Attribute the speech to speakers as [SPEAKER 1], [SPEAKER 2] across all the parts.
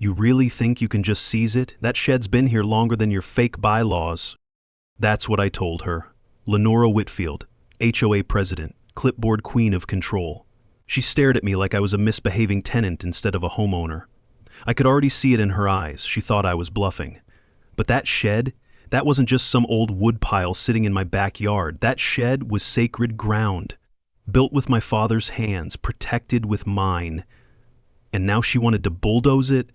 [SPEAKER 1] You really think you can just seize it? That shed's been here longer than your fake bylaws. That's what I told her. Lenora Whitfield, HOA president, clipboard queen of control. She stared at me like I was a misbehaving tenant instead of a homeowner. I could already see it in her eyes. She thought I was bluffing. But that shed, that wasn't just some old wood pile sitting in my backyard. That shed was sacred ground, built with my father's hands, protected with mine. And now she wanted to bulldoze it?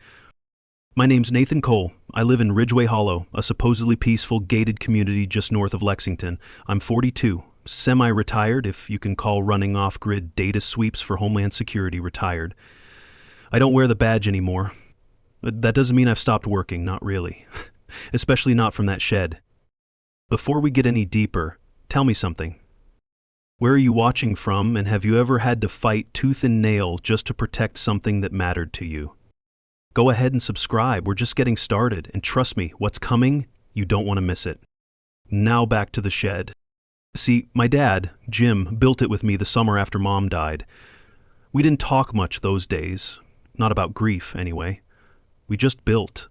[SPEAKER 1] My name's Nathan Cole. I live in Ridgeway Hollow, a supposedly peaceful, gated community just north of Lexington. I'm 42, semi-retired, if you can call running off-grid data sweeps for Homeland Security retired. I don't wear the badge anymore. That doesn't mean I've stopped working, not really. Especially not from that shed. Before we get any deeper, tell me something. Where are you watching from, and have you ever had to fight tooth and nail just to protect something that mattered to you? Go ahead and subscribe. We're just getting started, and trust me, what's coming, you don't want to miss it. Now back to the shed. See, my dad, Jim, built it with me the summer after Mom died. We didn't talk much those days. Not about grief, anyway. We just built.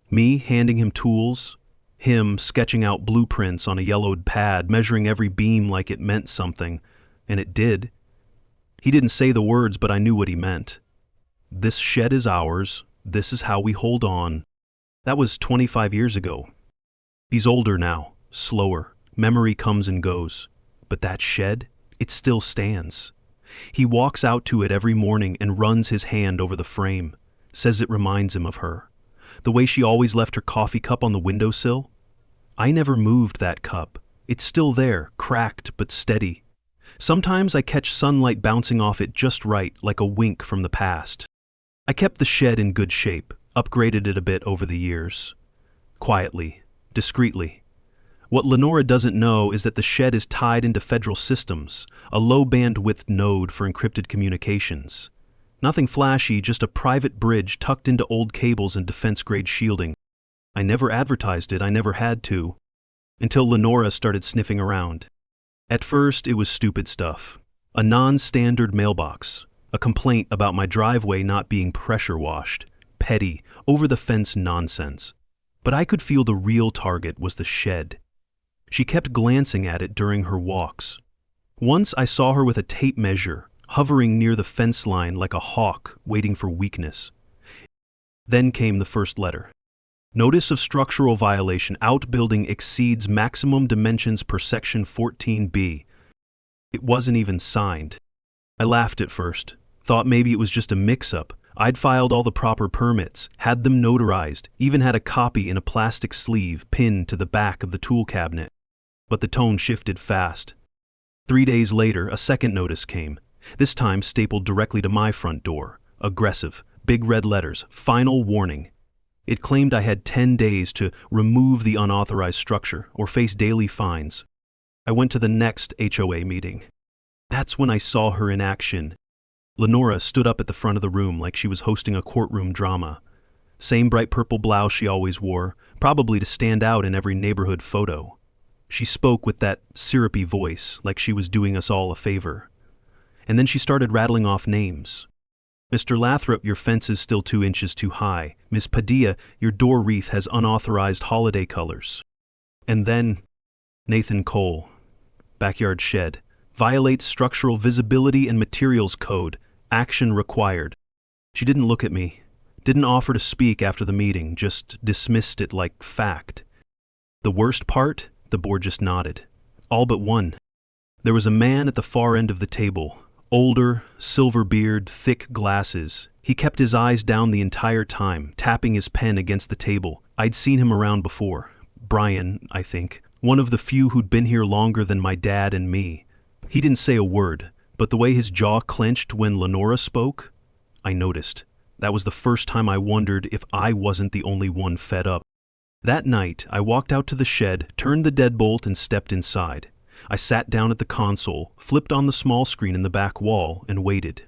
[SPEAKER 1] Me handing him tools, him sketching out blueprints on a yellowed pad, measuring every beam like it meant something, and it did. He didn't say the words, but I knew what he meant. This shed is ours. This is how we hold on. That was 25 years ago. He's older now, slower. Memory comes and goes. But that shed, it still stands. He walks out to it every morning and runs his hand over the frame, says it reminds him of her. The way she always left her coffee cup on the windowsill. I never moved that cup. It's still there, cracked but steady. Sometimes I catch sunlight bouncing off it just right, like a wink from the past. I kept the shed in good shape, upgraded it a bit over the years. Quietly, discreetly. What Lenora doesn't know is that the shed is tied into federal systems, a low bandwidth node for encrypted communications. Nothing flashy, just a private bridge tucked into old cables and defense-grade shielding. I never advertised it, I never had to, until Lenora started sniffing around. At first, it was stupid stuff. A non-standard mailbox, a complaint about my driveway not being pressure-washed, petty, over-the-fence nonsense. But I could feel the real target was the shed. She kept glancing at it during her walks. Once I saw her with a tape measure, hovering near the fence line like a hawk waiting for weakness. Then came the first letter. Notice of structural violation. Outbuilding exceeds maximum dimensions per section 14B. It wasn't even signed. I laughed at first, thought maybe it was just a mix-up. I'd filed all the proper permits, had them notarized, even had a copy in a plastic sleeve pinned to the back of the tool cabinet. But the tone shifted fast. 3 days later, a second notice came, this time stapled directly to my front door. Aggressive, big red letters, final warning. It claimed I had 10 days to remove the unauthorized structure or face daily fines. I went to the next HOA meeting. That's when I saw her in action. Lenora stood up at the front of the room like she was hosting a courtroom drama. Same bright purple blouse she always wore, probably to stand out in every neighborhood photo. She spoke with that syrupy voice, like she was doing us all a favor. And then she started rattling off names. Mr. Lathrop, your fence is still 2 inches too high. Ms. Padilla, your door wreath has unauthorized holiday colors. And then, Nathan Cole, backyard shed, violates structural visibility and materials code, action required. She didn't look at me, didn't offer to speak after the meeting, just dismissed it like fact. The worst part? The board just nodded. All but one. There was a man at the far end of the table. Older, silver beard, thick glasses. He kept his eyes down the entire time, tapping his pen against the table. I'd seen him around before. Brian, I think. One of the few who'd been here longer than my dad and me. He didn't say a word, but the way his jaw clenched when Lenora spoke, I noticed. That was the first time I wondered if I wasn't the only one fed up. That night, I walked out to the shed, turned the deadbolt, and stepped inside. I sat down at the console, flipped on the small screen in the back wall, and waited.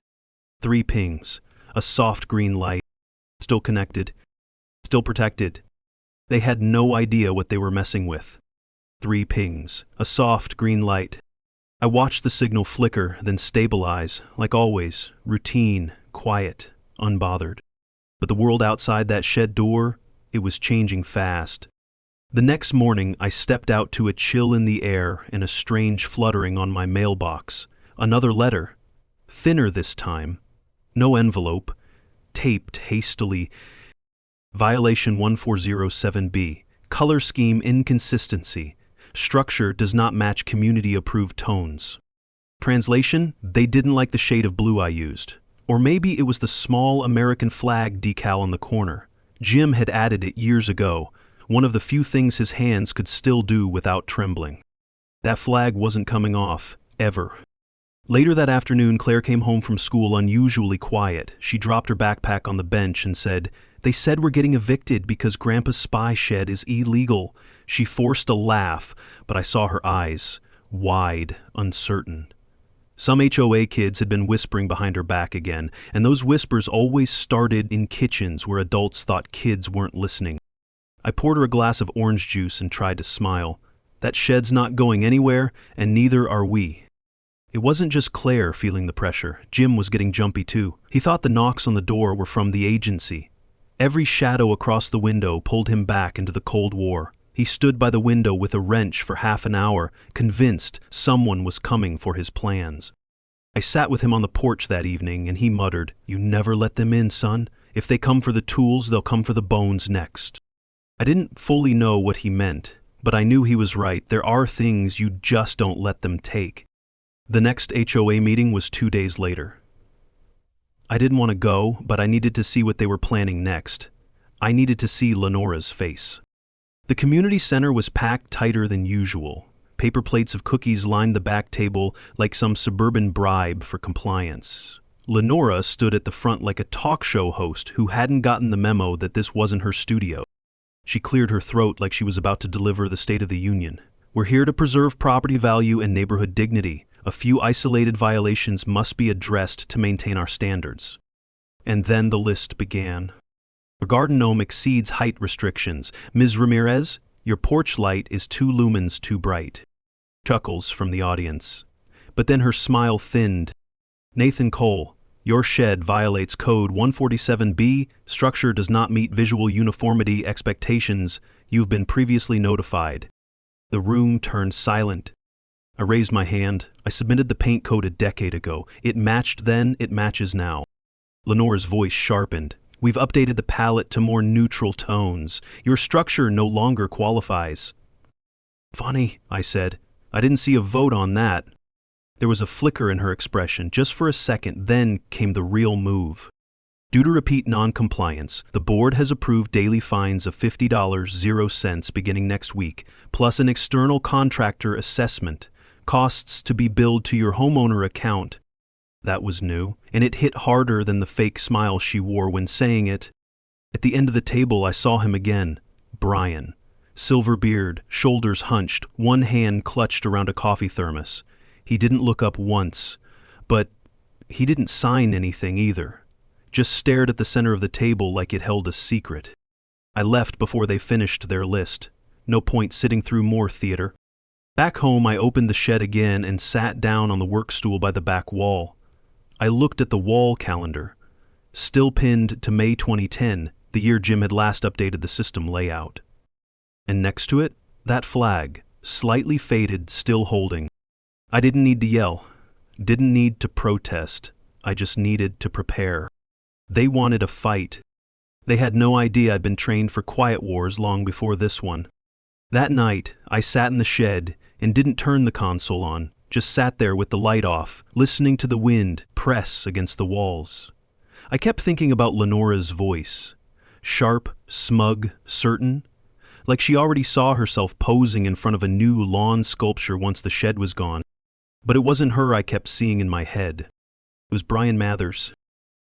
[SPEAKER 1] 3 pings, a soft green light, still connected, still protected. They had no idea what they were messing with. 3 pings, a soft green light. I watched the signal flicker, then stabilize, like always, routine, quiet, unbothered. But the world outside that shed door, it was changing fast. The next morning, I stepped out to a chill in the air and a strange fluttering on my mailbox. Another letter. Thinner this time. No envelope. Taped hastily. Violation 1407B. Color scheme inconsistency. Structure does not match community-approved tones. Translation: they didn't like the shade of blue I used. Or maybe it was the small American flag decal on the corner. Jim had added it years ago, one of the few things his hands could still do without trembling. That flag wasn't coming off, ever. Later that afternoon, Claire came home from school unusually quiet. She dropped her backpack on the bench and said, "They said we're getting evicted because Grandpa's spy shed is illegal." She forced a laugh, but I saw her eyes, wide, uncertain. Some HOA kids had been whispering behind her back again, and those whispers always started in kitchens where adults thought kids weren't listening. I poured her a glass of orange juice and tried to smile. That shed's not going anywhere, and neither are we. It wasn't just Claire feeling the pressure. Jim was getting jumpy too. He thought the knocks on the door were from the agency. Every shadow across the window pulled him back into the Cold War. He stood by the window with a wrench for half an hour, convinced someone was coming for his plans. I sat with him on the porch that evening, and he muttered, "You never let them in, son. If they come for the tools, they'll come for the bones next." I didn't fully know what he meant, but I knew he was right. There are things you just don't let them take. The next HOA meeting was 2 days later. I didn't want to go, but I needed to see what they were planning next. I needed to see Lenora's face. The community center was packed tighter than usual. Paper plates of cookies lined the back table like some suburban bribe for compliance. Lenora stood at the front like a talk show host who hadn't gotten the memo that this wasn't her studio. She cleared her throat like she was about to deliver the State of the Union. "We're here to preserve property value and neighborhood dignity. A few isolated violations must be addressed to maintain our standards." And then the list began. "Your garden gnome exceeds height restrictions. Ms. Ramirez, your porch light is 2 lumens too bright." Chuckles from the audience. But then her smile thinned. "Nathan Cole, your shed violates Code 147B. Structure does not meet visual uniformity expectations. You've been previously notified." The room turned silent. I raised my hand. I submitted the paint code a decade ago. It matched then, it matches now. Lenora's voice sharpened. "We've updated the palette to more neutral tones. Your structure no longer qualifies." "Funny," I said. "I didn't see a vote on that." There was a flicker in her expression, just for a second, then came the real move. "Due to repeat non-compliance, the board has approved daily fines of $50.00 beginning next week, plus an external contractor assessment. Costs to be billed to your homeowner account." That was new, and it hit harder than the fake smile she wore when saying it. At the end of the table, I saw him again. Brian. Silver beard, shoulders hunched, one hand clutched around a coffee thermos. He didn't look up once, but he didn't sign anything either. Just stared at the center of the table like it held a secret. I left before they finished their list. No point sitting through more theater. Back home, I opened the shed again and sat down on the work stool by the back wall. I looked at the wall calendar, still pinned to May 2010, the year Jim had last updated the system layout. And next to it, that flag, slightly faded, still holding. I didn't need to yell, didn't need to protest. I just needed to prepare. They wanted a fight. They had no idea I'd been trained for quiet wars long before this one. That night, I sat in the shed and didn't turn the console on, just sat there with the light off, listening to the wind press against the walls. I kept thinking about Lenora's voice. Sharp, smug, certain. Like she already saw herself posing in front of a new lawn sculpture once the shed was gone. But it wasn't her I kept seeing in my head. It was Brian Mathers.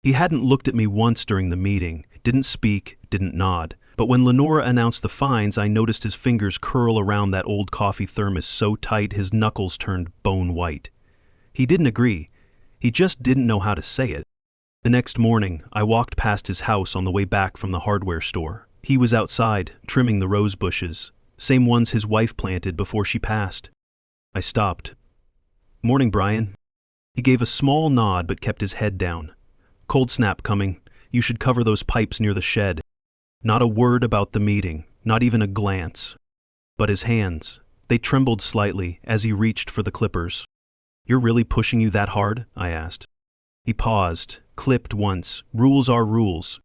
[SPEAKER 1] He hadn't looked at me once during the meeting, didn't speak, didn't nod. But when Lenora announced the fines, I noticed his fingers curl around that old coffee thermos so tight his knuckles turned bone white. He didn't agree. He just didn't know how to say it. The next morning, I walked past his house on the way back from the hardware store. He was outside, trimming the rose bushes, same ones his wife planted before she passed. I stopped. "Morning, Brian." He gave a small nod but kept his head down. "Cold snap coming. You should cover those pipes near the shed. Not a word about the meeting, not even a glance. But his hands, they trembled slightly as he reached for the clippers. You're really pushing you that hard? I asked. He paused, clipped once. Rules are rules.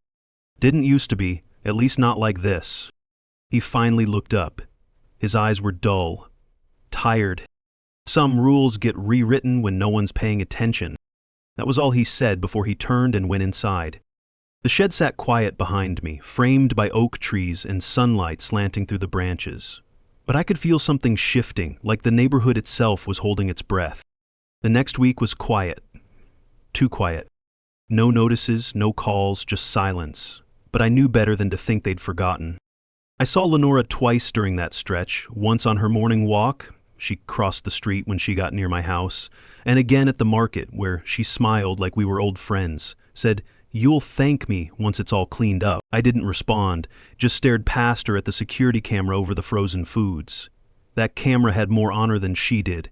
[SPEAKER 1] Didn't used to be, at least not like this. He finally looked up. His eyes were dull, tired. Some rules get rewritten when no one's paying attention. That was all he said before he turned and went inside. The shed sat quiet behind me, framed by oak trees and sunlight slanting through the branches. But I could feel something shifting, like the neighborhood itself was holding its breath. The next week was quiet. Too quiet. No notices, no calls, just silence. But I knew better than to think they'd forgotten. I saw Lenora twice during that stretch, once on her morning walk. She crossed the street when she got near my house, and again at the market where she smiled like we were old friends, said, "You'll thank me once it's all cleaned up." I didn't respond, just stared past her at the security camera over the frozen foods. That camera had more honor than she did.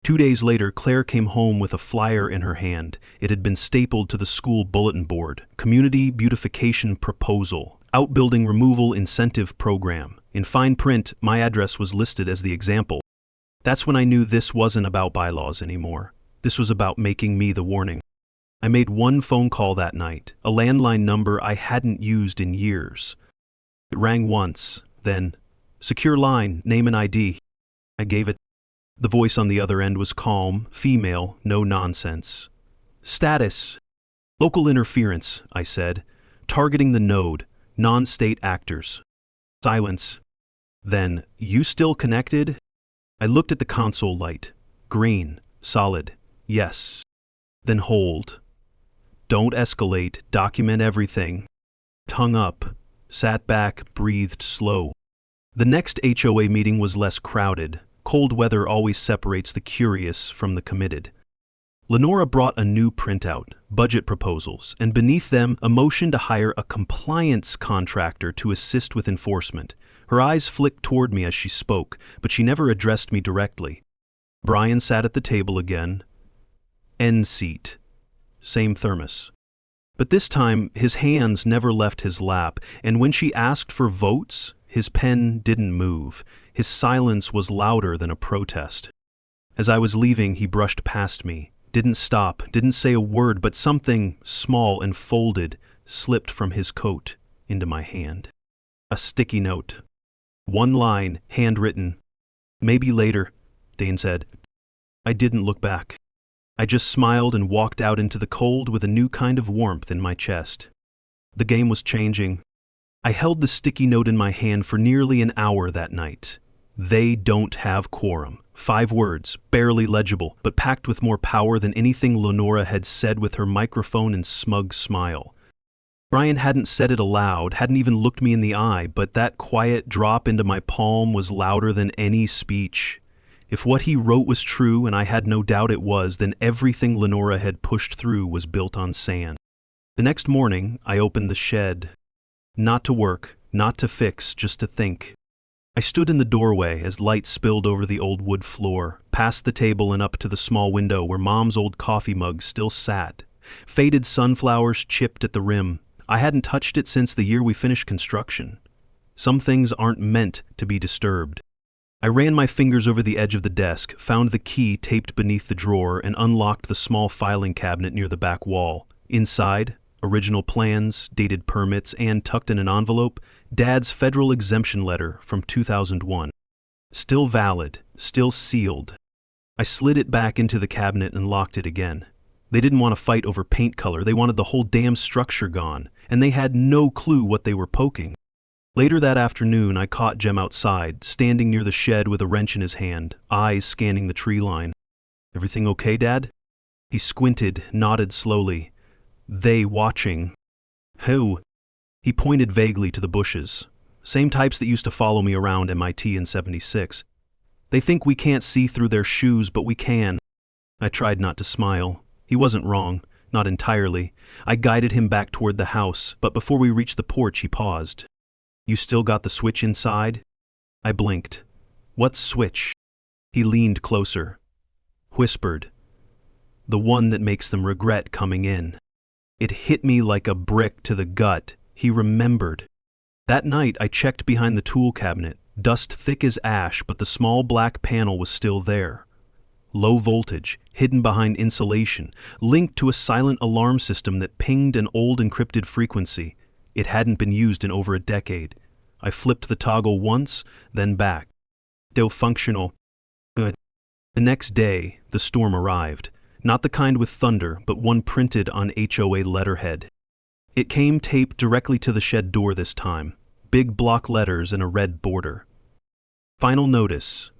[SPEAKER 1] 2 days later, Claire came home with a flyer in her hand. It had been stapled to the school bulletin board. Community Beautification Proposal. Outbuilding Removal Incentive Program. In fine print, my address was listed as the example. That's when I knew this wasn't about bylaws anymore. This was about making me the warning. I made one phone call that night, a landline number I hadn't used in years. It rang once, then, "Secure line, name and ID." I gave it. The voice on the other end was calm, female, no nonsense. "Status. Local interference," I said, "targeting the node, non-state actors." Silence. Then, "You still connected?" I looked at the console light. Green, solid, yes. Then hold. "Don't escalate, document everything." Hung up, sat back, breathed slow. The next HOA meeting was less crowded. Cold weather always separates the curious from the committed. Lenora brought a new printout, budget proposals, and beneath them a motion to hire a compliance contractor to assist with enforcement. Her eyes flicked toward me as she spoke, but she never addressed me directly. Brian sat at the table again. End seat. Same thermos. But this time, his hands never left his lap, and when she asked for votes, his pen didn't move. His silence was louder than a protest. As I was leaving, he brushed past me, didn't stop, didn't say a word, but something small and folded slipped from his coat into my hand. A sticky note. One line, handwritten. "Maybe later," Dane said. I didn't look back. I just smiled and walked out into the cold with a new kind of warmth in my chest. The game was changing. I held the sticky note in my hand for nearly an hour that night. They don't have quorum. 5 words, barely legible, but packed with more power than anything Lenora had said with her microphone and smug smile. Brian hadn't said it aloud, hadn't even looked me in the eye, but that quiet drop into my palm was louder than any speech. If what he wrote was true, and I had no doubt it was, then everything Lenora had pushed through was built on sand. The next morning, I opened the shed. Not to work, not to fix, just to think. I stood in the doorway as light spilled over the old wood floor, past the table and up to the small window where Mom's old coffee mug still sat. Faded sunflowers chipped at the rim. I hadn't touched it since the year we finished construction. Some things aren't meant to be disturbed. I ran my fingers over the edge of the desk, found the key taped beneath the drawer, and unlocked the small filing cabinet near the back wall. Inside, original plans, dated permits, and tucked in an envelope, Dad's federal exemption letter from 2001. Still valid, still sealed. I slid it back into the cabinet and locked it again. They didn't want to fight over paint color, they wanted the whole damn structure gone, and they had no clue what they were poking. Later that afternoon, I caught Jem outside, standing near the shed with a wrench in his hand, eyes scanning the tree line. "Everything okay, Dad?" He squinted, nodded slowly. "They watching." "Who?" He pointed vaguely to the bushes. "Same types that used to follow me around MIT in '76. They think we can't see through their shoes, but we can." I tried not to smile. He wasn't wrong, not entirely. I guided him back toward the house, but before we reached the porch, he paused. "You still got the switch inside?" I blinked. "What switch?" He leaned closer. Whispered. "The one that makes them regret coming in." It hit me like a brick to the gut. He remembered. That night, I checked behind the tool cabinet, dust thick as ash, but the small black panel was still there. Low voltage, hidden behind insulation, linked to a silent alarm system that pinged an old encrypted frequency. It hadn't been used in over a decade. I flipped the toggle once, then back. Still functional. Good. The next day, the storm arrived. Not the kind with thunder, but one printed on HOA letterhead. It came taped directly to the shed door this time. Big block letters and a red border. Final notice.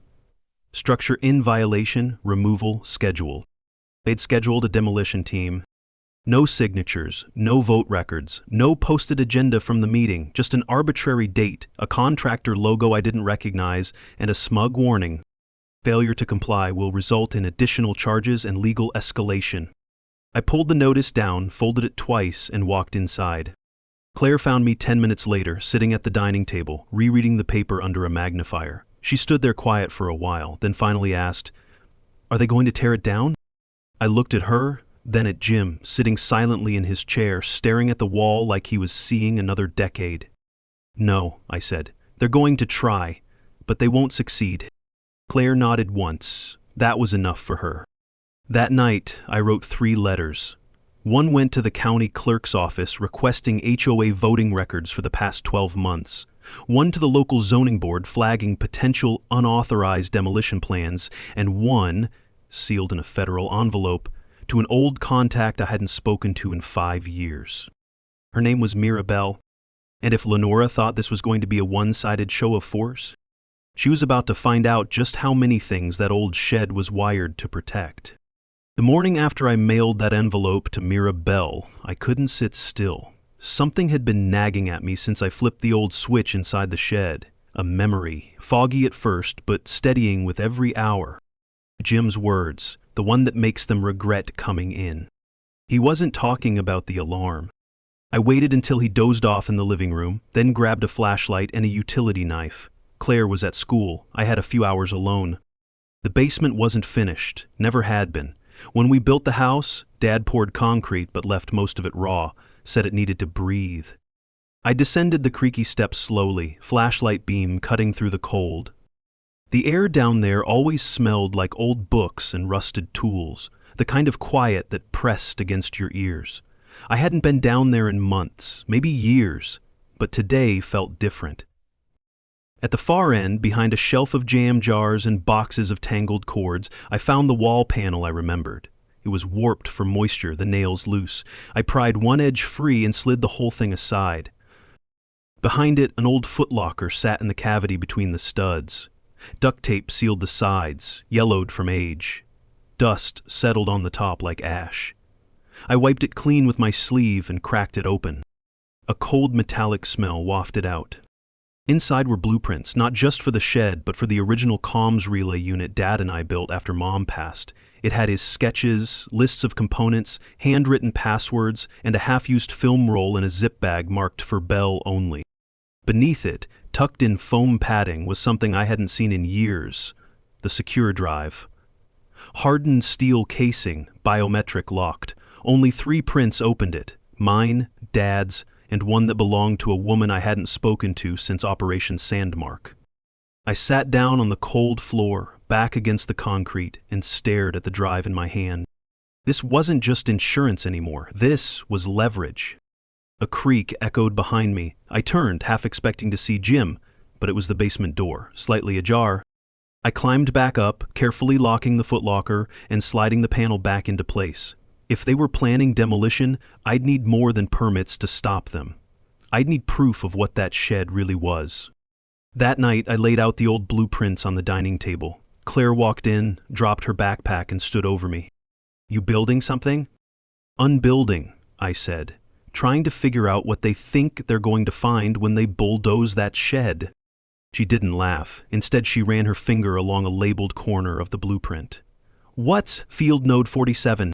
[SPEAKER 1] Structure in violation, removal, schedule. They'd scheduled a demolition team. No signatures, no vote records, no posted agenda from the meeting, just an arbitrary date, a contractor logo I didn't recognize, and a smug warning. Failure to comply will result in additional charges and legal escalation. I pulled the notice down, folded it twice, and walked inside. Claire found me 10 minutes later, sitting at the dining table, rereading the paper under a magnifier. She stood there quiet for a while, then finally asked, "Are they going to tear it down?" I looked at her, then at Jim, sitting silently in his chair, staring at the wall like he was seeing another decade. "No," I said. "They're going to try, but they won't succeed." Claire nodded once. That was enough for her. That night, I wrote 3 letters. One went to the county clerk's office requesting HOA voting records for the past 12 months. One to the local zoning board flagging potential unauthorized demolition plans, and one, sealed in a federal envelope, to an old contact I hadn't spoken to in 5 years. Her name was Mirabelle, and if Lenora thought this was going to be a one-sided show of force, she was about to find out just how many things that old shed was wired to protect. The morning after I mailed that envelope to Mirabelle, I couldn't sit still. Something had been nagging at me since I flipped the old switch inside the shed. A memory, foggy at first, but steadying with every hour. Jim's words, the one that makes them regret coming in. He wasn't talking about the alarm. I waited until he dozed off in the living room, then grabbed a flashlight and a utility knife. Claire was at school. I had a few hours alone. The basement wasn't finished, never had been. When we built the house, Dad poured concrete but left most of it raw, said it needed to breathe. I descended the creaky steps slowly, flashlight beam cutting through the cold. The air down there always smelled like old books and rusted tools, the kind of quiet that pressed against your ears. I hadn't been down there in months, maybe years, but today felt different. At the far end, behind a shelf of jam jars and boxes of tangled cords, I found the wall panel I remembered. It was warped for moisture, the nails loose. I pried one edge free and slid the whole thing aside. Behind it, an old footlocker sat in the cavity between the studs. Duct tape sealed the sides, yellowed from age. Dust settled on the top like ash. I wiped it clean with my sleeve and cracked it open. A cold metallic smell wafted out. Inside were blueprints, not just for the shed, but for the original comms relay unit Dad and I built after Mom passed. It had his sketches, lists of components, handwritten passwords, and a half-used film roll in a zip bag marked for Bell only. Beneath it, tucked in foam padding, was something I hadn't seen in years: the secure drive. Hardened steel casing, biometric locked. Only 3 prints opened it: mine, Dad's, and one that belonged to a woman I hadn't spoken to since Operation Sandmark. I sat down on the cold floor, back against the concrete, and stared at the drive in my hand. This wasn't just insurance anymore. This was leverage. A creak echoed behind me. I turned, half expecting to see Jim, but it was the basement door, slightly ajar. I climbed back up, carefully locking the footlocker and sliding the panel back into place. If they were planning demolition, I'd need more than permits to stop them. I'd need proof of what that shed really was. That night, I laid out the old blueprints on the dining table. Claire walked in, dropped her backpack, and stood over me. "You building something?" "Unbuilding," I said, trying to figure out what they think they're going to find when they bulldoze that shed. She didn't laugh. Instead, she ran her finger along a labeled corner of the blueprint. "What's Field Node 47?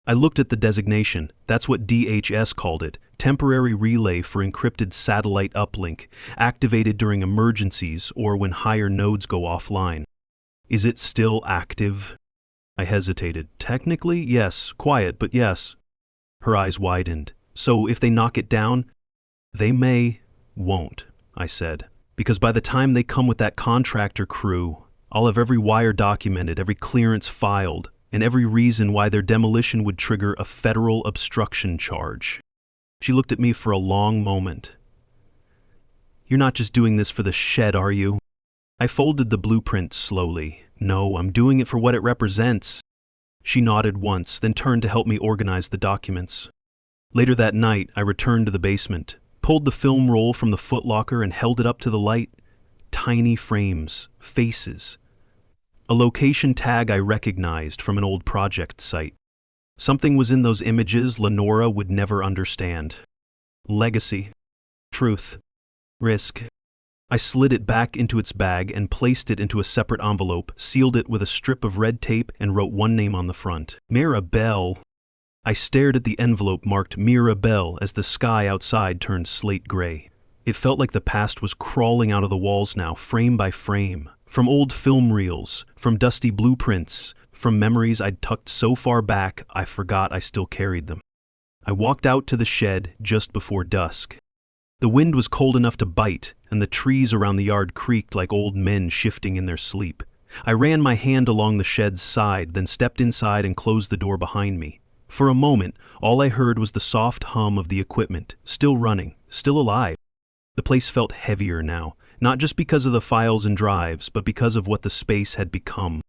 [SPEAKER 1] I looked at the designation. That's what DHS called it: temporary relay for encrypted satellite uplink, activated during emergencies or when higher nodes go offline. "Is it still active?" I hesitated. "Technically, yes. Quiet, but yes." Her eyes widened. So if they knock it down, they won't, I said. Because by the time they come with that contractor crew, I'll have every wire documented, every clearance filed, and every reason why their demolition would trigger a federal obstruction charge. She looked at me for a long moment. You're not just doing this for the shed, are you? I folded the blueprint slowly. No, I'm doing it for what it represents. She nodded once, then turned to help me organize the documents. Later that night, I returned to the basement, pulled the film roll from the footlocker and held it up to the light. Tiny frames, faces. A location tag I recognized from an old project site. Something was in those images Lenora would never understand. Legacy. Truth. Risk. I slid it back into its bag and placed it into a separate envelope, sealed it with a strip of red tape, and wrote one name on the front. Mirabelle. I stared at the envelope marked Mirabelle as the sky outside turned slate gray. It felt like the past was crawling out of the walls now, frame by frame. From old film reels, from dusty blueprints, from memories I'd tucked so far back I forgot I still carried them. I walked out to the shed just before dusk. The wind was cold enough to bite, and the trees around the yard creaked like old men shifting in their sleep. I ran my hand along the shed's side, then stepped inside and closed the door behind me. For a moment, all I heard was the soft hum of the equipment, still running, still alive. The place felt heavier now, not just because of the files and drives, but because of what the space had become.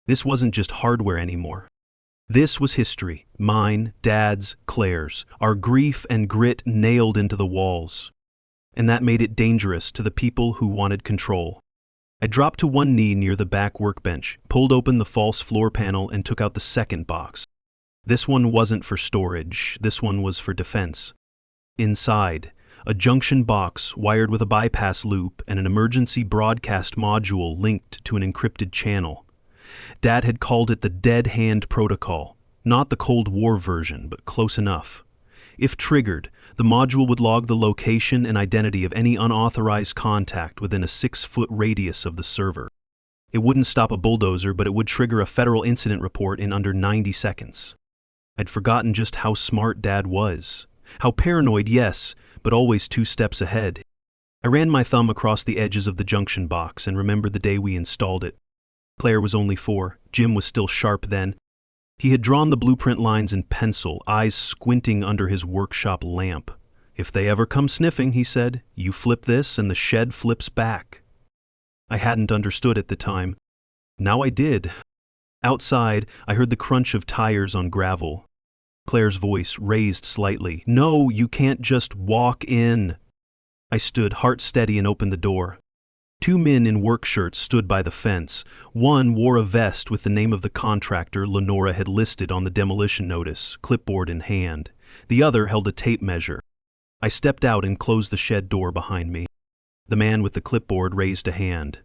[SPEAKER 1] This wasn't just hardware anymore. This was history, mine, Dad's, Claire's, our grief and grit nailed into the walls. And that made it dangerous to the people who wanted control. I dropped to one knee near the back workbench, pulled open the false floor panel, and took out the second box. This one wasn't for storage, this one was for defense. Inside, a junction box wired with a bypass loop and an emergency broadcast module linked to an encrypted channel. Dad had called it the Dead Hand Protocol, not the Cold War version, but close enough. If triggered, the module would log the location and identity of any unauthorized contact within a 6-foot radius of the server. It wouldn't stop a bulldozer, but it would trigger a federal incident report in under 90 seconds. I'd forgotten just how smart Dad was. How paranoid, yes, but always 2 steps ahead. I ran my thumb across the edges of the junction box and remembered the day we installed it. Claire was only 4. Jim was still sharp then. He had drawn the blueprint lines in pencil, eyes squinting under his workshop lamp. If they ever come sniffing, he said, you flip this and the shed flips back. I hadn't understood at the time. Now I did. Outside, I heard the crunch of tires on gravel. Claire's voice raised slightly. No, you can't just walk in. I stood heart steady and opened the door. 2 men in work shirts stood by the fence. One wore a vest with the name of the contractor Lenora had listed on the demolition notice, clipboard in hand. The other held a tape measure. I stepped out and closed the shed door behind me. The man with the clipboard raised a hand.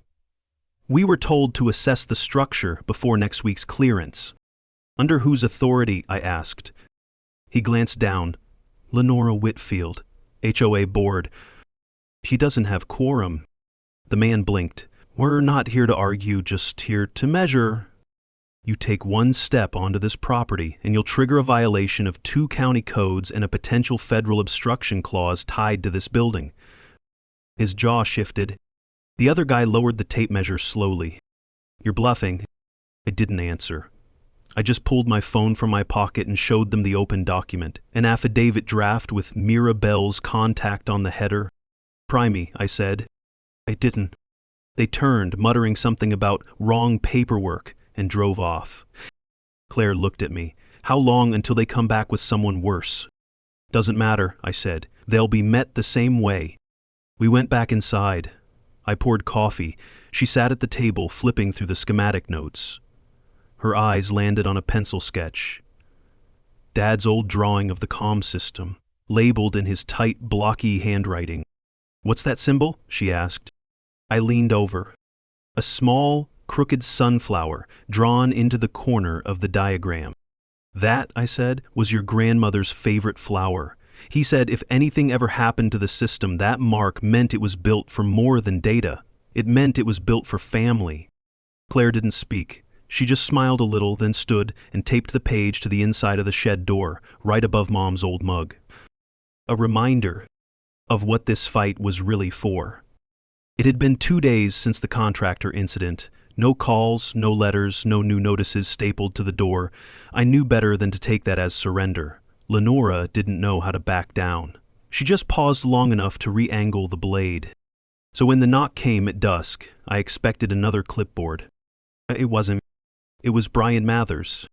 [SPEAKER 1] We were told to assess the structure before next week's clearance. Under whose authority? I asked. He glanced down. Lenora Whitfield, HOA board. He doesn't have quorum. The man blinked. We're not here to argue, just here to measure. You take 1 step onto this property and you'll trigger a violation of 2 county codes and a potential federal obstruction clause tied to this building. His jaw shifted. The other guy lowered the tape measure slowly. You're bluffing. I didn't answer. I just pulled my phone from my pocket and showed them the open document, an affidavit draft with Mirabelle's contact on the header. Pry me, I said. I didn't. They turned, muttering something about wrong paperwork, and drove off. Claire looked at me. How long until they come back with someone worse? Doesn't matter, I said. They'll be met the same way. We went back inside. I poured coffee. She sat at the table, flipping through the schematic notes. Her eyes landed on a pencil sketch. Dad's old drawing of the comm system, labeled in his tight, blocky handwriting. What's that symbol? She asked. I leaned over. A small, crooked sunflower drawn into the corner of the diagram. That, I said, was your grandmother's favorite flower. He said if anything ever happened to the system, that mark meant it was built for more than data. It meant it was built for family. Claire didn't speak. She just smiled a little, then stood and taped the page to the inside of the shed door, right above Mom's old mug. A reminder of what this fight was really for. It had been 2 days since the contractor incident. No calls, no letters, no new notices stapled to the door. I knew better than to take that as surrender. Lenora didn't know how to back down. She just paused long enough to re-angle the blade. So when the knock came at dusk, I expected another clipboard. It wasn't. It was Brian Mathers.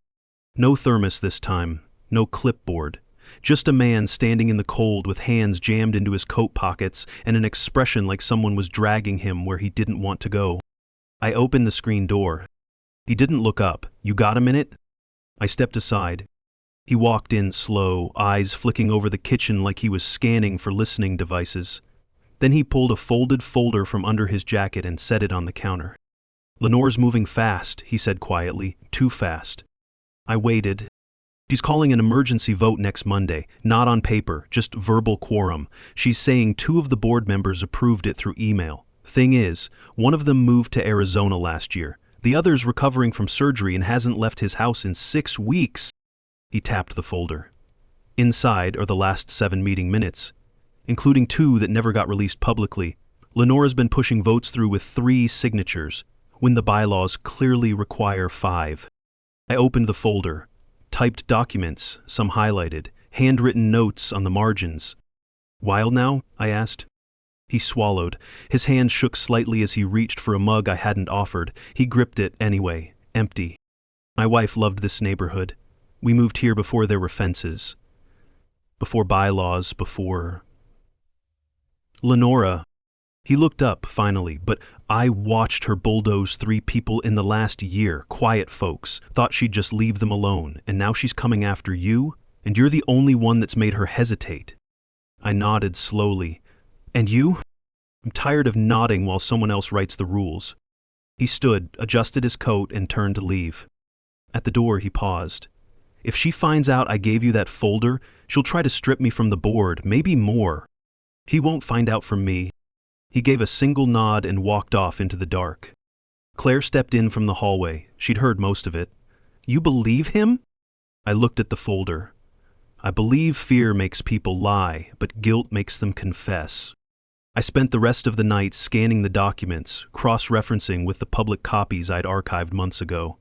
[SPEAKER 1] No thermos this time, no clipboard. Just a man standing in the cold with hands jammed into his coat pockets and an expression like someone was dragging him where he didn't want to go. I opened the screen door. He didn't look up. "You got a minute?" I stepped aside. He walked in slow, eyes flicking over the kitchen like he was scanning for listening devices. Then he pulled a folded folder from under his jacket and set it on the counter. "Lenore's moving fast," he said quietly, "too fast." I waited. "She's calling an emergency vote next Monday, not on paper, just verbal quorum. She's saying 2 of the board members approved it through email. Thing is, one of them moved to Arizona last year. The other's recovering from surgery and hasn't left his house in 6 weeks. He tapped the folder. Inside are the last 7 meeting minutes, including 2 that never got released publicly. Lenora's been pushing votes through with 3 signatures, when the bylaws clearly require 5. I opened the folder, typed documents, some highlighted, handwritten notes on the margins. "Wild now?" I asked. He swallowed. His hand shook slightly as he reached for a mug I hadn't offered. He gripped it anyway, empty. My wife loved this neighborhood. We moved here before there were fences. Before bylaws, before... "Lenora." He looked up, finally, but I watched her bulldoze 3 people in the last year, quiet folks, thought she'd just leave them alone, and now she's coming after you, and you're the only one that's made her hesitate. I nodded slowly. "And you?" I'm tired of nodding while someone else writes the rules. He stood, adjusted his coat, and turned to leave. At the door, he paused. "If she finds out I gave you that folder, she'll try to strip me from the board, maybe more. He won't find out from me." He gave a single nod and walked off into the dark. Claire stepped in from the hallway. She'd heard most of it. "You believe him?" I looked at the folder. "I believe fear makes people lie, but guilt makes them confess." I spent the rest of the night scanning the documents, cross-referencing with the public copies I'd archived months ago.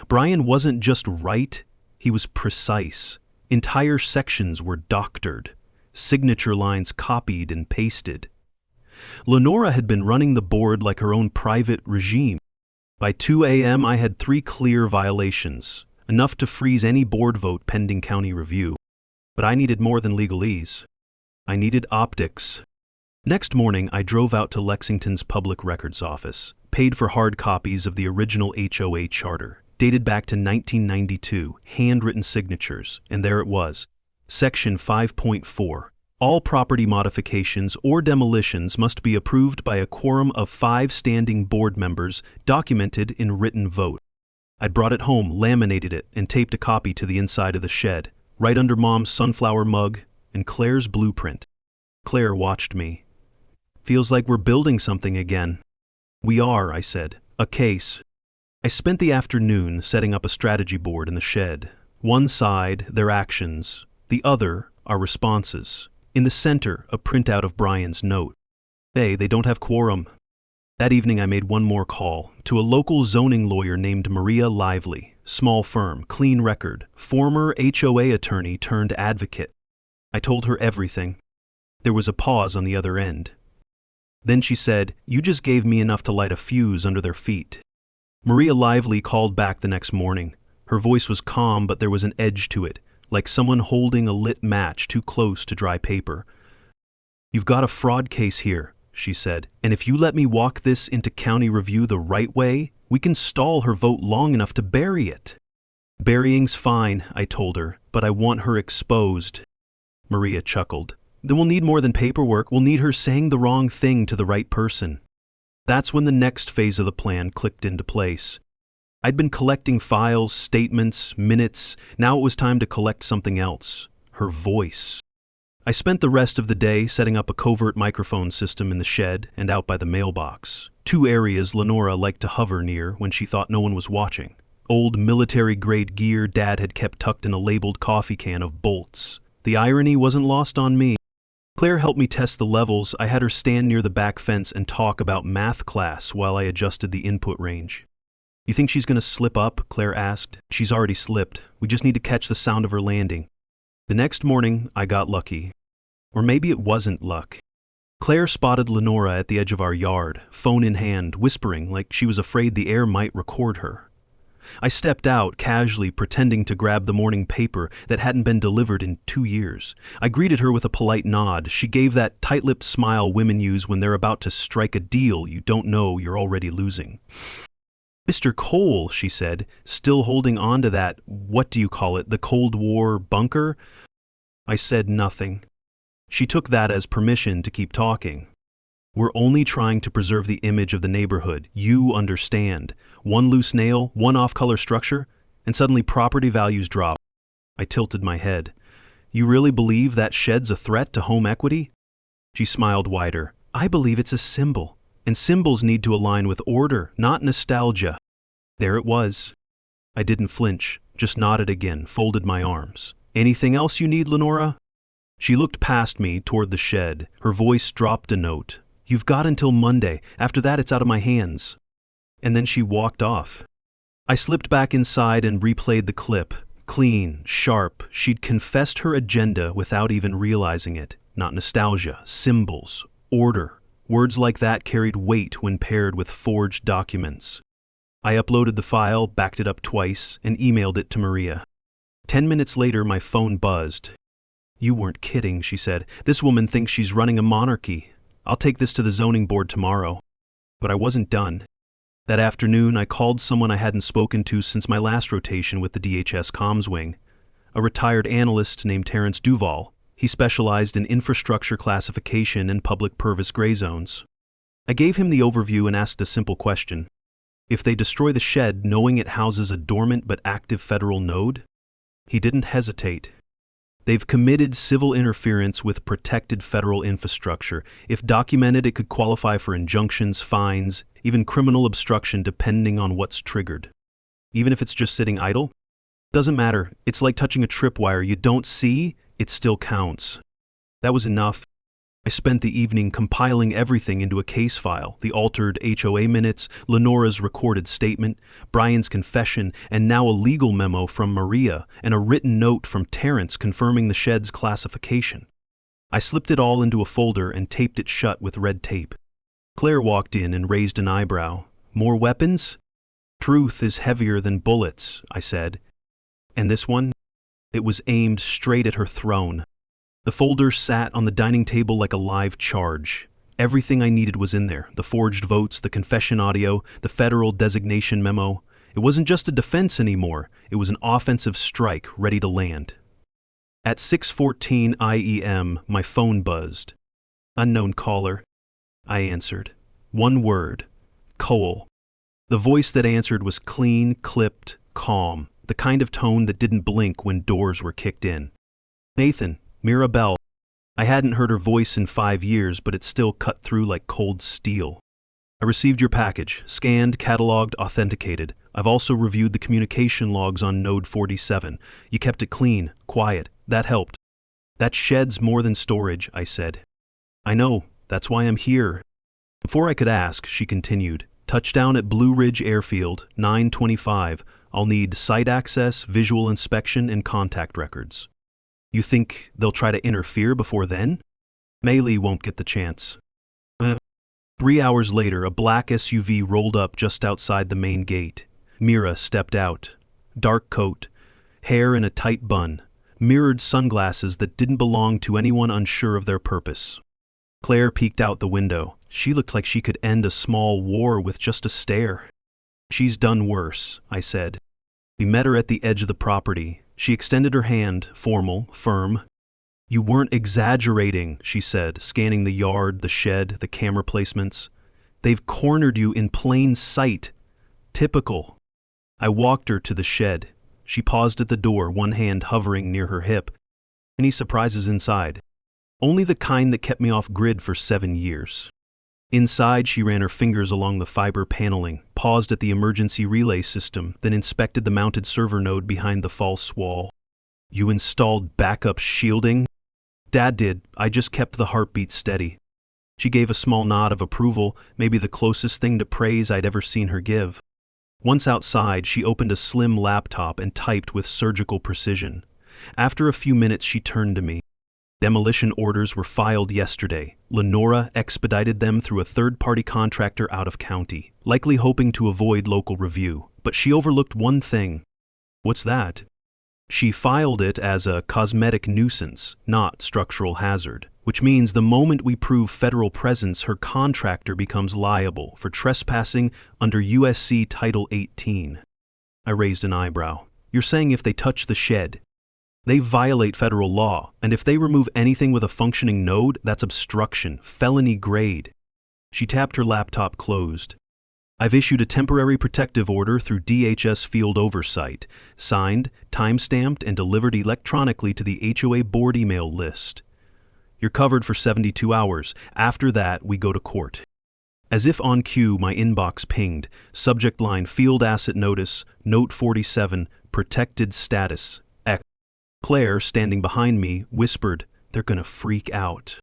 [SPEAKER 1] Brian wasn't just right, he was precise. Entire sections were doctored, signature lines copied and pasted. Lenora had been running the board like her own private regime. By 2 a.m. I had 3 clear violations, enough to freeze any board vote pending county review. But I needed more than legalese. I needed optics. Next morning, I drove out to Lexington's Public Records Office, paid for hard copies of the original HOA charter, dated back to 1992, handwritten signatures, and there it was. Section 5.4. All property modifications or demolitions must be approved by a quorum of 5 standing board members, documented in written vote. I'd brought it home, laminated it, and taped a copy to the inside of the shed, right under Mom's sunflower mug and Claire's blueprint. Claire watched me. "Feels like we're building something again." "We are," I said. "A case." I spent the afternoon setting up a strategy board in the shed. One side, their actions. The other, our responses. In the center, a printout of Brian's note. "Hey, they don't have quorum." That evening I made one more call, to a local zoning lawyer named Maria Lively, small firm, clean record, former HOA attorney turned advocate. I told her everything. There was a pause on the other end. Then she said, "You just gave me enough to light a fuse under their feet." Maria Lively called back the next morning. Her voice was calm, but there was an edge to it, like someone holding a lit match too close to dry paper. "You've got a fraud case here," she said, "and if you let me walk this into county review the right way, we can stall her vote long enough to bury it." "Burying's fine," I told her, "but I want her exposed." Maria chuckled. "Then we'll need more than paperwork. We'll need her saying the wrong thing to the right person." That's when the next phase of the plan clicked into place. I'd been collecting files, statements, minutes. Now it was time to collect something else. Her voice. I spent the rest of the day setting up a covert microphone system in the shed and out by the mailbox, 2 areas Lenora liked to hover near when she thought no one was watching. Old military-grade gear Dad had kept tucked in a labeled coffee can of bolts. The irony wasn't lost on me. Claire helped me test the levels. I had her stand near the back fence and talk about math class while I adjusted the input range. "You think she's going to slip up?" Claire asked. "She's already slipped. We just need to catch the sound of her landing." The next morning, I got lucky. Or maybe it wasn't luck. Claire spotted Lenora at the edge of our yard, phone in hand, whispering like she was afraid the air might record her. I stepped out, casually pretending to grab the morning paper that hadn't been delivered in 2 years. I greeted her with a polite nod. She gave that tight-lipped smile women use when they're about to strike a deal you don't know you're already losing. "Mr. Cole," she said, still holding on to that, what do you call it, the Cold War bunker? I said nothing. She took that as permission to keep talking. "We're only trying to preserve the image of the neighborhood. You understand. One loose nail, one off-color structure, and suddenly property values drop." I tilted my head. "You really believe that shed's a threat to home equity?" She smiled wider. "I believe it's a symbol, and symbols need to align with order, not nostalgia." There it was. I didn't flinch, just nodded again, folded my arms. "Anything else you need, Lenora?" She looked past me toward the shed. Her voice dropped a note. "You've got until Monday. After that, it's out of my hands." And then she walked off. I slipped back inside and replayed the clip. Clean, sharp, she'd confessed her agenda without even realizing it. Not nostalgia, symbols, order. Words like that carried weight when paired with forged documents. I uploaded the file, backed it up twice, and emailed it to Maria. 10 minutes later, my phone buzzed. "You weren't kidding," she said. "This woman thinks she's running a monarchy. I'll take this to the zoning board tomorrow." But I wasn't done. That afternoon, I called someone I hadn't spoken to since my last rotation with the DHS comms wing, a retired analyst named Terrence Duval. He specialized in infrastructure classification and public purpose gray zones. I gave him the overview and asked a simple question. If they destroy the shed knowing it houses a dormant but active federal node? He didn't hesitate. "They've committed civil interference with protected federal infrastructure. If documented, it could qualify for injunctions, fines, even criminal obstruction depending on what's triggered. Even if it's just sitting idle? Doesn't matter. It's like touching a tripwire you don't see, it still counts." That was enough. I spent the evening compiling everything into a case file, the altered HOA minutes, Lenora's recorded statement, Brian's confession, and now a legal memo from Maria and a written note from Terrence confirming the shed's classification. I slipped it all into a folder and taped it shut with red tape. Claire walked in and raised an eyebrow. "More weapons?" "Truth is heavier than bullets," I said. "And this one?" It was aimed straight at her throne. The folder sat on the dining table like a live charge. Everything I needed was in there, the forged votes, the confession audio, the federal designation memo. It wasn't just a defense anymore, it was an offensive strike ready to land. At 6:14 IEM, my phone buzzed. "Unknown caller." I answered. One word. "Cole." The voice that answered was clean, clipped, calm, the kind of tone that didn't blink when doors were kicked in. "Nathan, Mirabelle." I hadn't heard her voice in 5 years, but it still cut through like cold steel. "I received your package, scanned, cataloged, authenticated. I've also reviewed the communication logs on Node 47. You kept it clean, quiet. That helped." "That shed's more than storage," I said. "I know. That's why I'm here." Before I could ask, she continued. "Touchdown at Blue Ridge Airfield, 9:25. I'll need site access, visual inspection, and contact records." "You think they'll try to interfere before then?" "Melee won't get the chance." 3 hours later, a black SUV rolled up just outside the main gate. Mira stepped out. Dark coat, hair in a tight bun, mirrored sunglasses that didn't belong to anyone unsure of their purpose. Claire peeked out the window. She looked like she could end a small war with just a stare. "She's done worse," I said. We met her at the edge of the property. She extended her hand, formal, firm. "You weren't exaggerating," she said, scanning the yard, the shed, the camera placements. "They've cornered you in plain sight. Typical." I walked her to the shed. She paused at the door, one hand hovering near her hip. "Any surprises inside?" "Only the kind that kept me off grid for 7 years." Inside, she ran her fingers along the fiber paneling, paused at the emergency relay system, then inspected the mounted server node behind the false wall. "You installed backup shielding?" "Dad did. I just kept the heartbeat steady." She gave a small nod of approval, maybe the closest thing to praise I'd ever seen her give. Once outside, she opened a slim laptop and typed with surgical precision. After a few minutes, she turned to me. "Demolition orders were filed yesterday. Lenora expedited them through a third-party contractor out of county, likely hoping to avoid local review. But she overlooked one thing." "What's that?" "She filed it as a cosmetic nuisance, not structural hazard, which means the moment we prove federal presence, her contractor becomes liable for trespassing under USC Title 18. I raised an eyebrow. "You're saying if they touch the shed, they violate federal law, and if they remove anything with a functioning node, that's obstruction, felony grade." She tapped her laptop closed. "I've issued a temporary protective order through DHS Field Oversight, signed, time-stamped, and delivered electronically to the HOA board email list. You're covered for 72 hours. After that, we go to court." As if on cue, my inbox pinged. Subject line: Field Asset Notice, Note 47, Protected Status. Claire, standing behind me, whispered, "They're gonna freak out."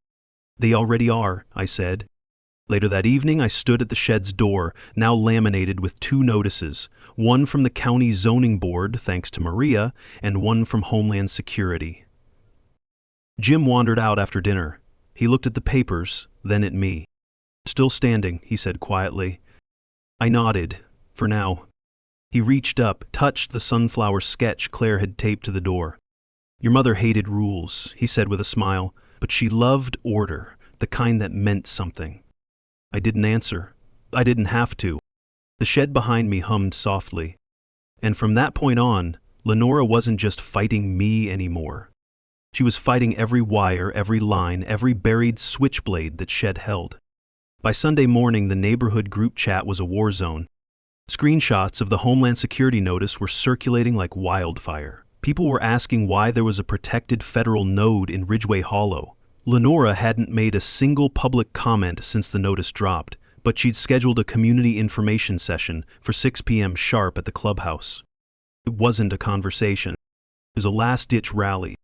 [SPEAKER 1] "They already are," I said. Later that evening, I stood at the shed's door, now laminated with 2 notices, one from the county zoning board, thanks to Maria, and one from Homeland Security. Jim wandered out after dinner. He looked at the papers, then at me. "Still standing," he said quietly. I nodded, for now. He reached up, touched the sunflower sketch Claire had taped to the door. "Your mother hated rules," he said with a smile, "but she loved order, the kind that meant something." I didn't answer. I didn't have to. The shed behind me hummed softly. And from that point on, Lenora wasn't just fighting me anymore. She was fighting every wire, every line, every buried switchblade that shed held. By Sunday morning, the neighborhood group chat was a war zone. Screenshots of the Homeland Security notice were circulating like wildfire. People were asking why there was a protected federal node in Ridgeway Hollow. Lenora hadn't made a single public comment since the notice dropped, but she'd scheduled a community information session for 6 p.m. sharp at the clubhouse. It wasn't a conversation. It was a last-ditch rally.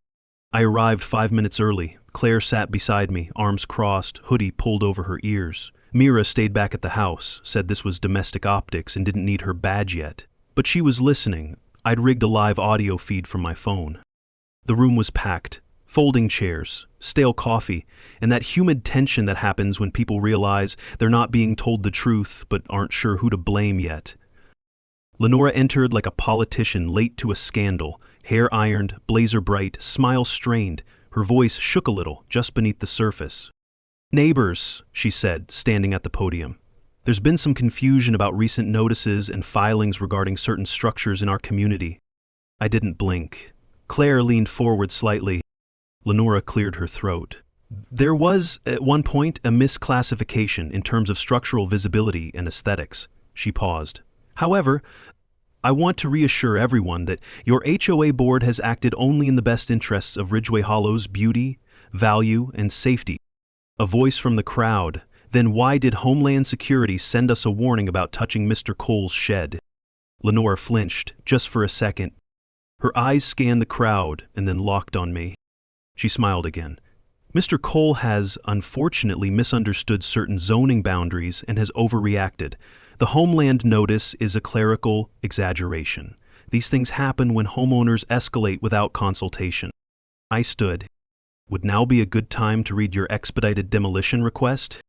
[SPEAKER 1] I arrived 5 minutes early. Claire sat beside me, arms crossed, hoodie pulled over her ears. Mira stayed back at the house, said this was domestic optics and didn't need her badge yet. But she was listening. I'd rigged a live audio feed from my phone. The room was packed. Folding chairs, stale coffee, and that humid tension that happens when people realize they're not being told the truth but aren't sure who to blame yet. Lenora entered like a politician late to a scandal, hair ironed, blazer bright, smile strained. Her voice shook a little, just beneath the surface. "Neighbors," she said, standing at the podium. "There's been some confusion about recent notices and filings regarding certain structures in our community." I didn't blink. Claire leaned forward slightly. Lenora cleared her throat. "There was, at one point, a misclassification in terms of structural visibility and aesthetics." She paused. "However, I want to reassure everyone that your HOA board has acted only in the best interests of Ridgeway Hollow's beauty, value, and safety." A voice from the crowd: "Then why did Homeland Security send us a warning about touching Mr. Cole's shed?" Lenora flinched, just for a second. Her eyes scanned the crowd and then locked on me. She smiled again. "Mr. Cole has, unfortunately, misunderstood certain zoning boundaries and has overreacted. The Homeland notice is a clerical exaggeration. These things happen when homeowners escalate without consultation." I stood. "Would now be a good time to read your expedited demolition request?"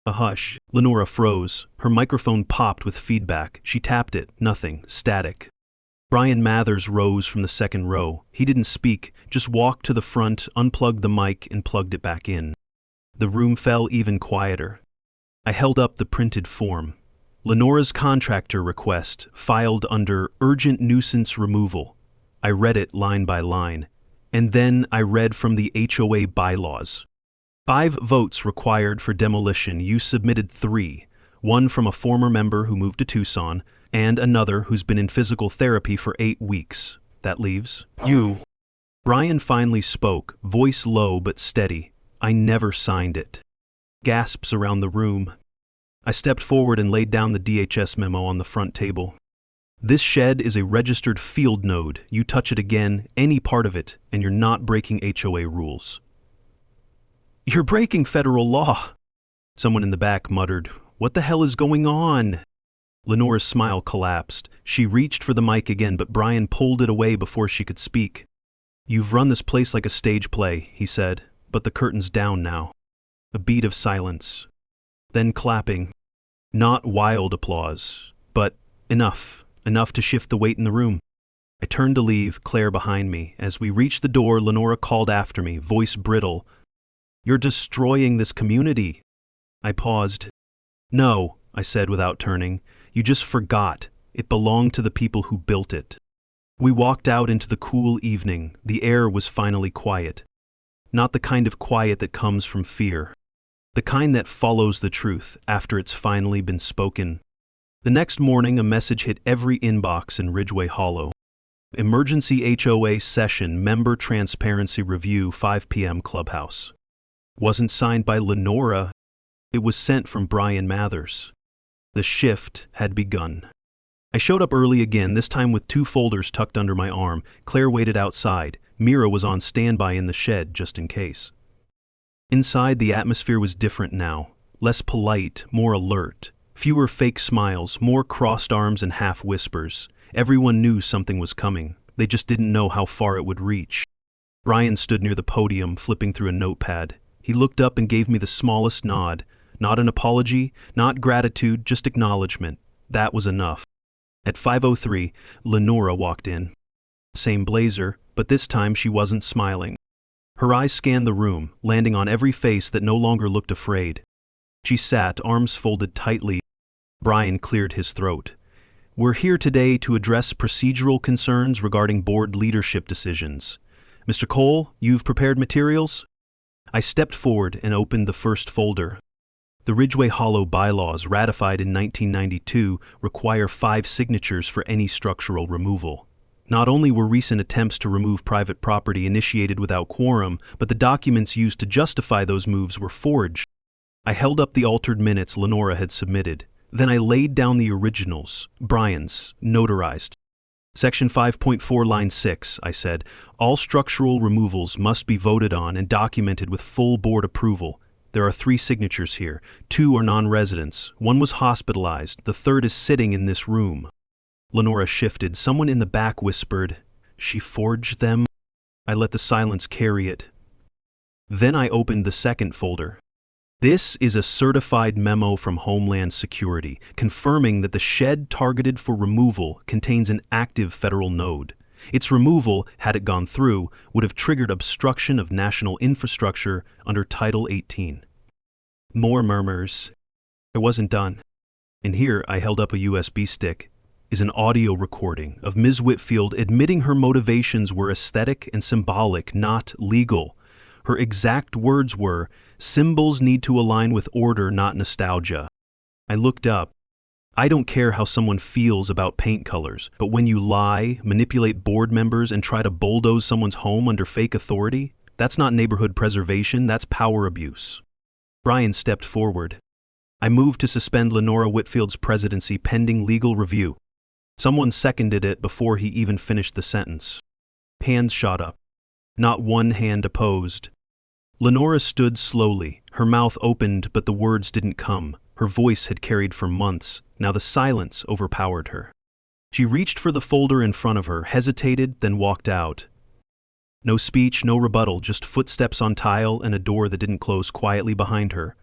[SPEAKER 1] A hush. Lenora froze. Her microphone popped with feedback. She tapped it. Nothing. Static. Brian Mathers rose from the second row. He didn't speak, just walked to the front, unplugged the mic, and plugged it back in. The room fell even quieter. I held up the printed form. Lenora's contractor request, filed under urgent nuisance removal. I read it line by line. And then I read from the HOA bylaws. 5 votes required for demolition. You submitted 3. One from a former member who moved to Tucson, and another who's been in physical therapy for 8 weeks. That leaves you. Brian finally spoke, voice low but steady. "I never signed it." Gasps around the room. I stepped forward and laid down the DHS memo on the front table. This shed is a registered field node. You touch it again, any part of it, and you're not breaking HOA rules. You're breaking federal law. Someone in the back muttered, "What the hell is going on?" Lenora's smile collapsed. She reached for the mic again, but Brian pulled it away before she could speak. "You've run this place like a stage play," he said, "but the curtain's down now." A beat of silence. Then clapping. Not wild applause, but enough to shift the weight in the room. I turned to leave, Claire behind me. As we reached the door, Lenora called after me, voice brittle. "You're destroying this community." I paused. "No," I said without turning. "You just forgot. It belonged to the people who built it." We walked out into the cool evening. The air was finally quiet. Not the kind of quiet that comes from fear. The kind that follows the truth after it's finally been spoken. The next morning, a message hit every inbox in Ridgeway Hollow. Emergency HOA session, member transparency review, 5 p.m. clubhouse. Wasn't signed by Lenora. It was sent from Brian Mathers. The shift had begun. I showed up early again, this time with 2 folders tucked under my arm. Claire waited outside. Mira was on standby in the shed, just in case. Inside, the atmosphere was different now. Less polite, more alert. Fewer fake smiles, more crossed arms and half whispers. Everyone knew something was coming. They just didn't know how far it would reach. Brian stood near the podium, flipping through a notepad. He looked up and gave me the smallest nod. Not an apology, not gratitude, just acknowledgement. That was enough. At 5:03, Lenora walked in. Same blazer, but this time she wasn't smiling. Her eyes scanned the room, landing on every face that no longer looked afraid. She sat, arms folded tightly. Brian cleared his throat. "We're here today to address procedural concerns regarding board leadership decisions. Mr. Cole, you've prepared materials?" I stepped forward and opened the first folder. The Ridgeway Hollow bylaws, ratified in 1992, require 5 signatures for any structural removal. Not only were recent attempts to remove private property initiated without quorum, but the documents used to justify those moves were forged. I held up the altered minutes Lenora had submitted. Then I laid down the originals, Brian's, notarized. Section 5.4, line 6, I said, "All structural removals must be voted on and documented with full board approval. There are 3 signatures here. 2 are non-residents. 1 was hospitalized. The 3rd is sitting in this room." Lenora shifted. Someone in the back whispered, "She forged them?" I let the silence carry it. Then I opened the second folder. This is a certified memo from Homeland Security, confirming that the shed targeted for removal contains an active federal node. Its removal, had it gone through, would have triggered obstruction of national infrastructure under Title 18. More murmurs. I wasn't done. And here, I held up a USB stick, is an audio recording of Ms. Whitfield admitting her motivations were aesthetic and symbolic, not legal. Her exact words were, "Symbols need to align with order, not nostalgia." I looked up. I don't care how someone feels about paint colors, but when you lie, manipulate board members, and try to bulldoze someone's home under fake authority, that's not neighborhood preservation, that's power abuse. Brian stepped forward. I moved to suspend Lenora Whitfield's presidency pending legal review. Someone seconded it before he even finished the sentence. Hands shot up. Not one hand opposed. Lenora stood slowly. Her mouth opened, but the words didn't come. Her voice had carried for months. Now the silence overpowered her. She reached for the folder in front of her, hesitated, then walked out. No speech, no rebuttal, just footsteps on tile and a door that didn't close quietly behind her.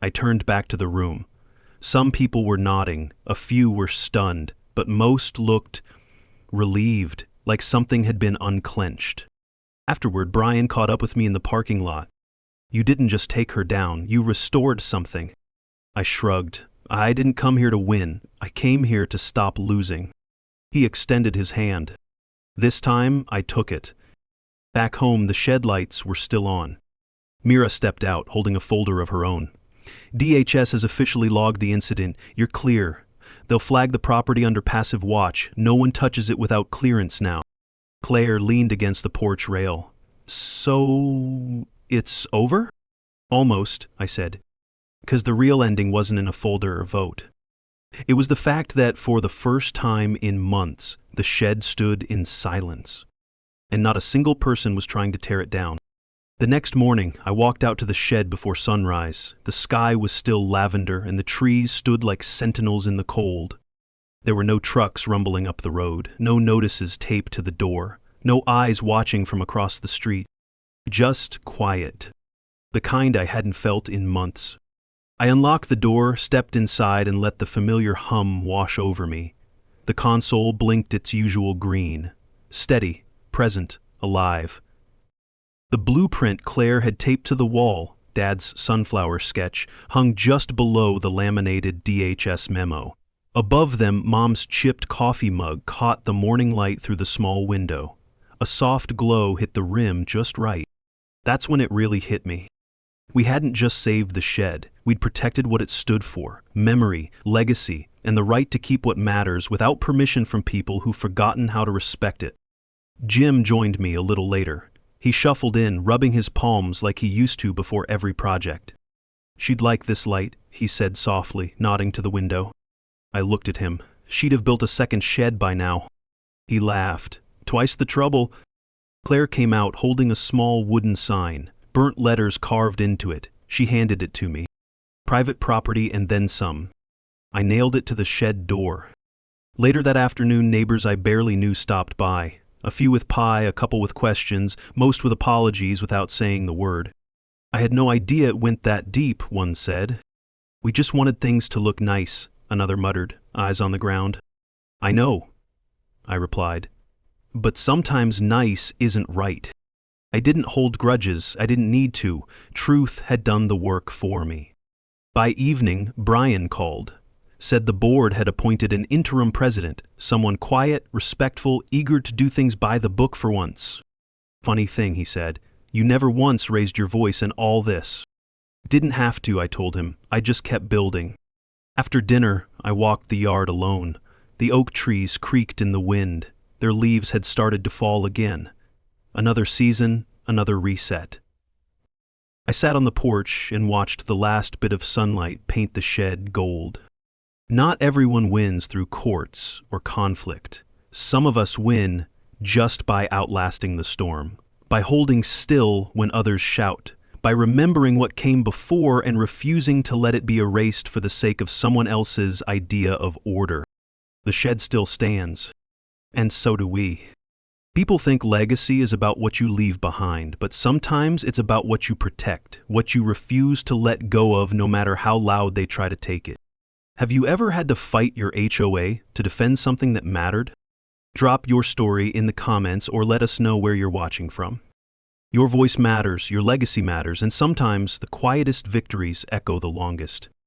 [SPEAKER 1] I turned back to the room. Some people were nodding, a few were stunned, but most looked relieved, like something had been unclenched. Afterward, Brian caught up with me in the parking lot. "You didn't just take her down, you restored something." I shrugged. "I didn't come here to win. I came here to stop losing." He extended his hand. This time, I took it. Back home, the shed lights were still on. Mira stepped out, holding a folder of her own. "DHS has officially logged the incident. You're clear. They'll flag the property under passive watch. No one touches it without clearance now." Claire leaned against the porch rail. "So, it's over?" "Almost," I said. Because the real ending wasn't in a folder or vote. It was the fact that for the first time in months, the shed stood in silence. And not a single person was trying to tear it down. The next morning, I walked out to the shed before sunrise. The sky was still lavender, and the trees stood like sentinels in the cold. There were no trucks rumbling up the road, no notices taped to the door, no eyes watching from across the street. Just quiet. The kind I hadn't felt in months. I unlocked the door, stepped inside, and let the familiar hum wash over me. The console blinked its usual green. Steady, present, alive. The blueprint Claire had taped to the wall, Dad's sunflower sketch, hung just below the laminated DHS memo. Above them, Mom's chipped coffee mug caught the morning light through the small window. A soft glow hit the rim just right. That's when it really hit me. We hadn't just saved the shed, we'd protected what it stood for, memory, legacy, and the right to keep what matters without permission from people who've forgotten how to respect it. Jim joined me a little later. He shuffled in, rubbing his palms like he used to before every project. "She'd like this light," he said softly, nodding to the window. I looked at him. She'd have built a second shed by now. He laughed. "Twice the trouble." Claire came out holding a small wooden sign, burnt letters carved into it. She handed it to me. "Private property and then some." I nailed it to the shed door. Later that afternoon, neighbors I barely knew stopped by. A few with pie, a couple with questions, most with apologies without saying the word. "I had no idea it went that deep," one said. "We just wanted things to look nice," another muttered, eyes on the ground. "I know," I replied. "But sometimes nice isn't right." I didn't hold grudges, I didn't need to. Truth had done the work for me. By evening, Brian called. Said the board had appointed an interim president, someone quiet, respectful, eager to do things by the book for once. "Funny thing," he said, "you never once raised your voice in all this." "Didn't have to," I told him. "I just kept building." After dinner, I walked the yard alone. The oak trees creaked in the wind. Their leaves had started to fall again. Another season, another reset. I sat on the porch and watched the last bit of sunlight paint the shed gold. Not everyone wins through courts or conflict. Some of us win just by outlasting the storm, by holding still when others shout, by remembering what came before and refusing to let it be erased for the sake of someone else's idea of order. The shed still stands, and so do we. People think legacy is about what you leave behind, but sometimes it's about what you protect, what you refuse to let go of no matter how loud they try to take it. Have you ever had to fight your HOA to defend something that mattered? Drop your story in the comments or let us know where you're watching from. Your voice matters, your legacy matters, and sometimes the quietest victories echo the longest.